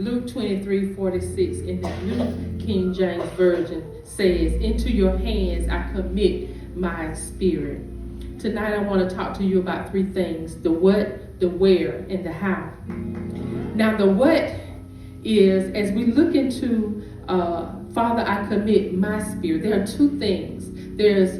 Luke 23:46 in the New King James Version says, "Into your hands I commit my spirit." Tonight I want to talk to you about three things: the what, the where, and the how. Now the what is, as we look into Father, I commit my spirit, there are two things. There's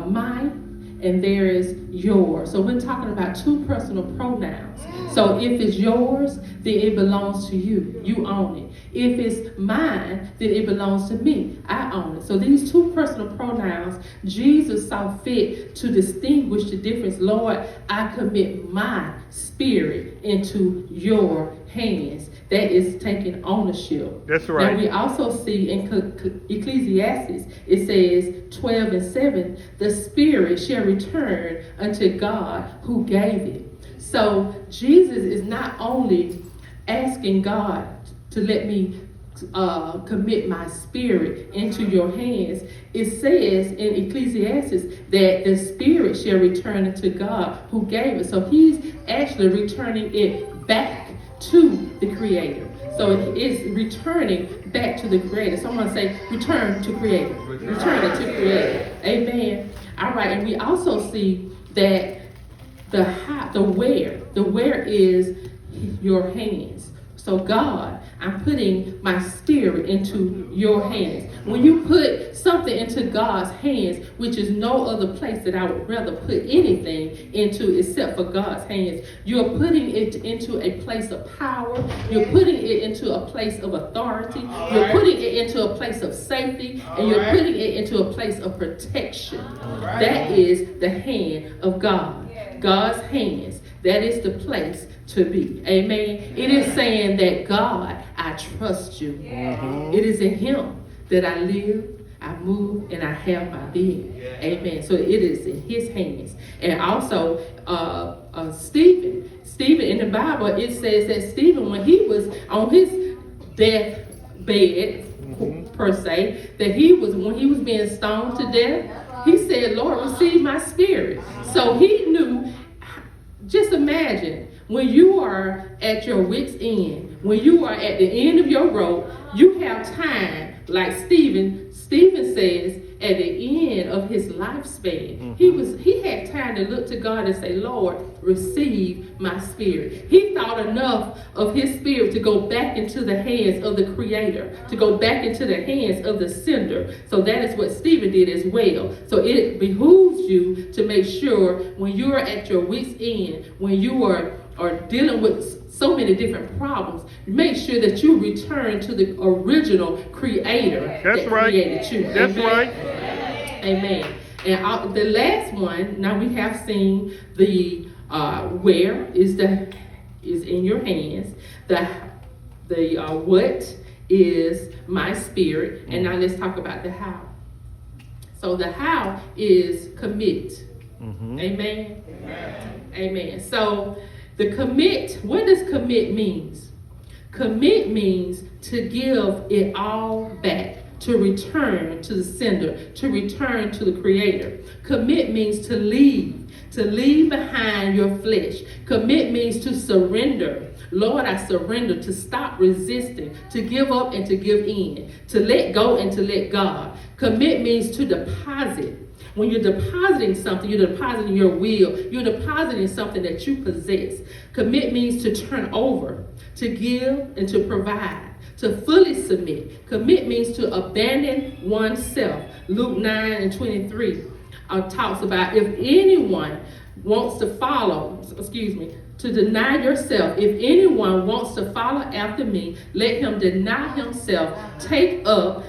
mine and there is yours. So we're talking about two personal pronouns. So if it's yours, then it belongs to you. You own it. If it's mine, then it belongs to me. I own it. So these two personal pronouns, Jesus saw fit to distinguish the difference. Lord, I commit my spirit into your hands. That is taking ownership. That's right. Now we also see in Ecclesiastes, it says 12:7, the spirit shall return unto God who gave it. So Jesus is not only asking God to let me commit my spirit into your hands. It says in Ecclesiastes that the spirit shall return unto God who gave it. So he's actually returning it back to the Creator. So it is returning back to the Creator. Someone say, return to Creator. Return it to Creator. Amen. All right, and we also see that the where is your hands. So God, I'm putting my spirit into your hands. When you put something into God's hands, which is no other place that I would rather put anything into except for God's hands, you're putting it into a place of power. You're putting it into a place of authority. You're putting it into a place of safety. And you're putting it into a place of protection. That is the hand of God. God's hands. That is the place to be. Amen. It is saying that God, I trust you. It is in Him that I live, I move, and I have my being. Amen. So it is in His hands. And also, Stephen in the Bible, it says that Stephen, when he was on his deathbed, per se, that when he was being stoned to death, he said, Lord, receive my spirit. So he knew. Just imagine when you are at your wit's end, when you are at the end of your rope, you have time, like Stephen says, at the end of his lifespan. He had time to look to God and say, Lord, receive my spirit. He thought enough of his spirit to go back into the hands of the Creator, to go back into the hands of the sender. So that is what Stephen did as well. So it behooves you to make sure when you are at your wit's end, when you are dealing with so many different problems, make sure that you return to the original Creator that created you. That's right. Amen. And the last one, now we have seen the where is in your hands. The what is my spirit. And now let's talk about the how. So the how is commit. Amen. Amen. So the commit, what does commit means? Commit means to give it all back, to return to the sender, to return to the Creator. Commit means to leave behind your flesh. Commit means to surrender. Lord, I surrender, to stop resisting, to give up and to give in, to let go and to let God. Commit means to deposit. When you're depositing something, you're depositing your will. You're depositing something that you possess. Commit means to turn over, to give and to provide, to fully submit. Commit means to abandon oneself. Luke 9:23 talks about if anyone wants to to deny yourself. If anyone wants to follow after me, let him deny himself, take up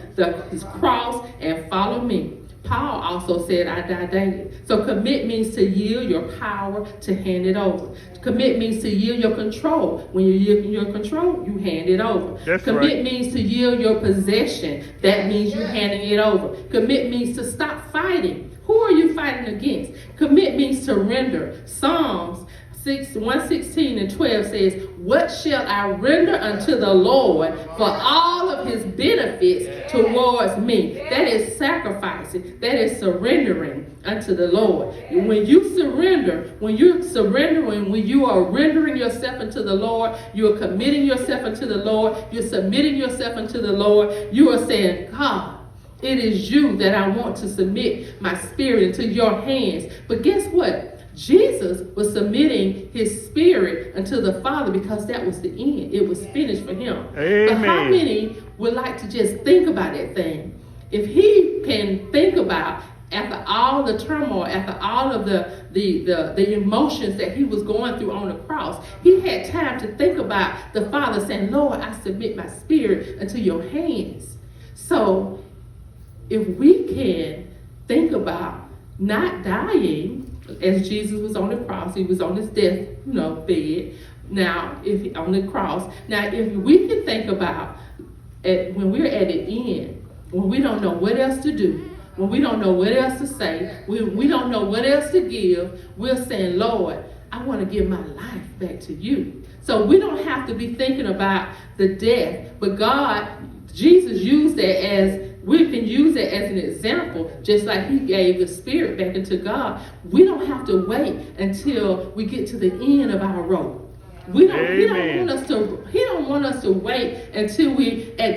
his cross and follow me. Paul also said, I die daily. So commit means to yield your power, to hand it over. Commit means to yield your control. When you yield your control, you hand it over. Commit means to yield your possession. That means you handing it over. Commit means to stop fighting. Who are you fighting against? Commit means to render. Psalms 116 and 12 says, what shall I render unto the Lord for all of his benefits towards me? That is sacrificing. That is surrendering unto the Lord. When you surrender, when you are rendering yourself unto the Lord, you are committing yourself unto the Lord, you're submitting yourself unto the Lord, you are saying, God, it is you that I want to submit my spirit into your hands. But guess what? Jesus was submitting his spirit unto the Father because that was the end. It was finished for him. Amen. But how many would like to just think about that thing? If he can think about, after all the turmoil, after all of the emotions that he was going through on the cross, he had time to think about the Father saying, Lord, I submit my spirit unto your hands. So if we can think about not dying, as Jesus was on the cross, he was on his death, bed. Now, if on the cross, if we can think about when we're at the end, when we don't know what else to do, when we don't know what else to say, we don't know what else to give, we're saying, Lord, I want to give my life back to you. So we don't have to be thinking about the death, but Jesus used that we can use it as an example, just like he gave the spirit back into God. We don't have to wait until we get to the end of our rope. He don't want us to wait until we at the